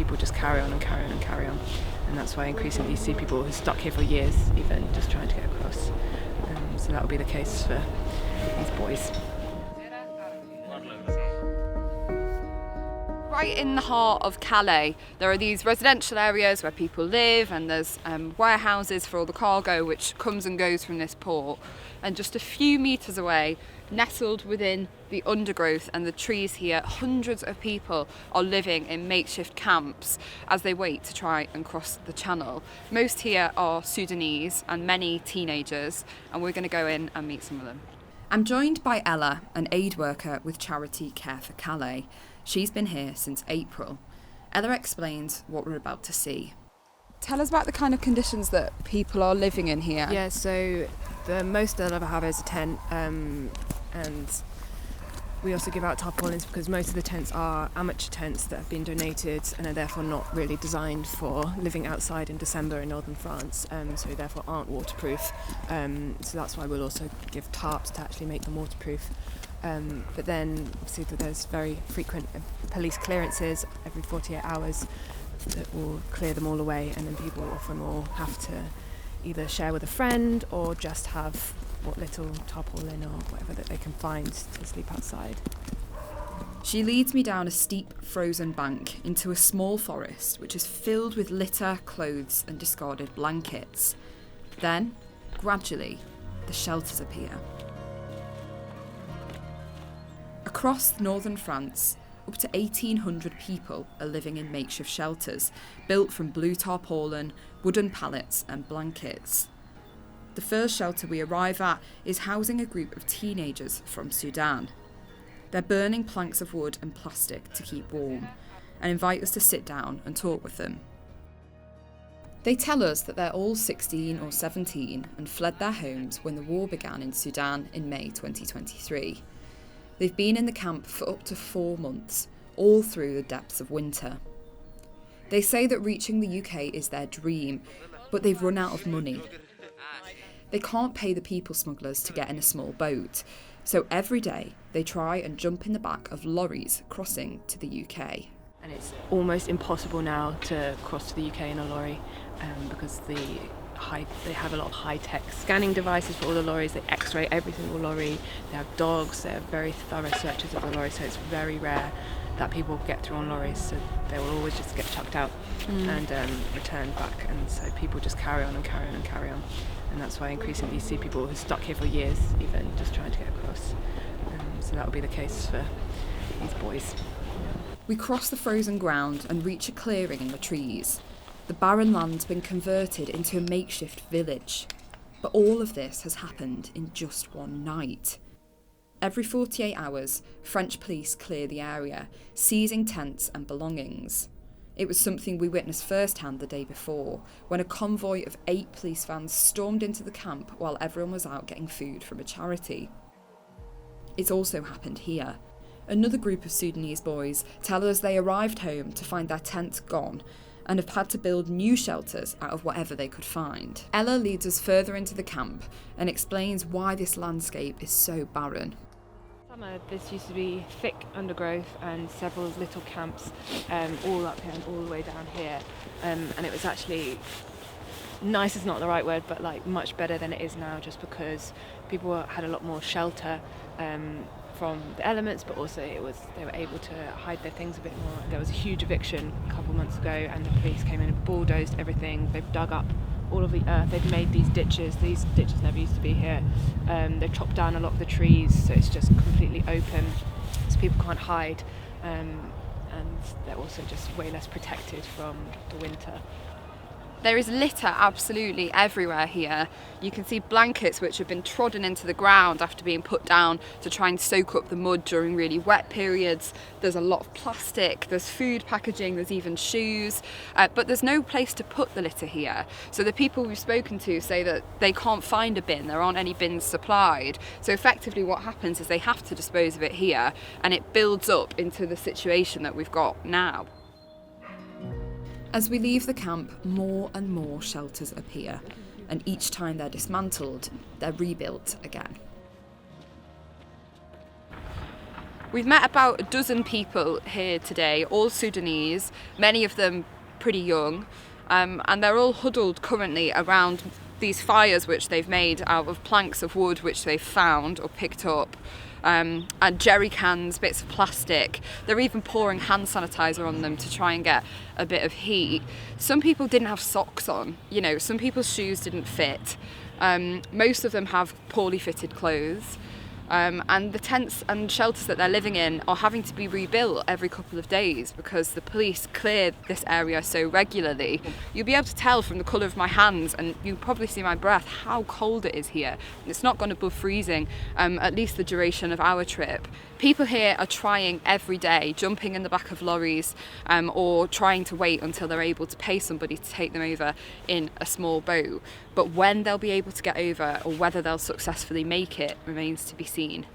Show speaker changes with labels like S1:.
S1: people just carry on and carry on and carry on. And that's why increasingly you see people who are stuck here for years, even just trying to get across. So that will be the case for these boys.
S2: Right in the heart of Calais, there are these residential areas where people live, and there's warehouses for all the cargo which comes and goes from this port. And just a few metres away, nestled within the undergrowth and the trees here, hundreds of people are living in makeshift camps as they wait to try and cross the channel. Most here are Sudanese and many teenagers, and we're going to go in and meet some of them. I'm joined by Ella, an aid worker with charity Care for Calais. She's been here since April. Ella explains what we're about to see. Tell us about the kind of conditions that people are living in here.
S1: Yeah, so the most they'll ever have is a tent, and we also give out tarpaulins because most of the tents are amateur tents that have been donated and are therefore not really designed for living outside in December in northern France, so therefore aren't waterproof. So that's why we'll also give tarps to actually make them waterproof. But then see that there's very frequent police clearances every 48 hours that will clear them all away, and then people often will have to either share with a friend or just have what little tarpaulin or whatever that they can find to sleep outside.
S2: She leads me down a steep frozen bank into a small forest which is filled with litter, clothes and discarded blankets. Then, gradually, the shelters appear. Across northern France, up to 1,800 people are living in makeshift shelters, built from blue tarpaulin, wooden pallets and blankets. The first shelter we arrive at is housing a group of teenagers from Sudan. They're burning planks of wood and plastic to keep warm, and invite us to sit down and talk with them. They tell us that they're all 16 or 17 and fled their homes when the war began in Sudan in May 2023. They've been in the camp for up to 4 months, all through the depths of winter. They say that reaching the UK is their dream, but they've run out of money. They can't pay the people smugglers to get in a small boat, so every day they try and jump in the back of lorries crossing to the UK.
S1: And it's almost impossible now to cross to the UK in a lorry because they have a lot of high-tech scanning devices for all the lorries. They x-ray every single lorry. They have dogs. They have very thorough searches of the lorry, so it's very rare that people get through on lorries, so they will always just get chucked out and returned back, and so people just carry on and carry on and carry on. And that's why increasingly you see people who are stuck here for years, even just trying to get across. So that will be the case for these boys.
S2: We cross the frozen ground and reach a clearing in the trees. The barren land's been converted into a makeshift village. But all of this has happened in just one night. Every 48 hours, French police clear the area, seizing tents and belongings. It was something we witnessed firsthand the day before, when a convoy of 8 police vans stormed into the camp while everyone was out getting food from a charity. It's also happened here. Another group of Sudanese boys tell us they arrived home to find their tents gone and have had to build new shelters out of whatever they could find. Ella leads us further into the camp and explains why this landscape is so barren.
S1: Summer, this used to be thick undergrowth and several little camps all up here and all the way down here, and it was actually nice is not the right word, but like much better than it is now, just because people had a lot more shelter from the elements, but also they were able to hide their things a bit more. There was a huge eviction a couple months ago, and the police came in and bulldozed everything. They've dug up all of the earth. They've made these ditches. These ditches never used to be here. They've chopped down a lot of the trees, so it's just completely open, so people can't hide, and they're also just way less protected from the winter.
S2: There is litter absolutely everywhere here. You can see blankets which have been trodden into the ground after being put down to try and soak up the mud during really wet periods. There's a lot of plastic, there's food packaging, there's even shoes, but there's no place to put the litter here. So the people we've spoken to say that they can't find a bin, there aren't any bins supplied. So effectively what happens is they have to dispose of it here, and it builds up into the situation that we've got now. As we leave the camp, more and more shelters appear, and each time they're dismantled, they're rebuilt again. We've met about a dozen people here today, all Sudanese, many of them pretty young, and they're all huddled currently around these fires which they've made out of planks of wood which they've found or picked up, and jerry cans, bits of plastic. They're even pouring hand sanitizer on them to try and get a bit of heat. Some people didn't have socks on, you know, some people's shoes didn't fit. Most of them have poorly fitted clothes. And the tents and shelters that they're living in are having to be rebuilt every couple of days because the police clear this area so regularly. You'll be able to tell from the colour of my hands, and you'll probably see my breath, how cold it is here. It's not gone above freezing, at least the duration of our trip. People here are trying every day, jumping in the back of lorries, or trying to wait until they're able to pay somebody to take them over in a small boat. But when they'll be able to get over, or whether they'll successfully make it, remains to be seen.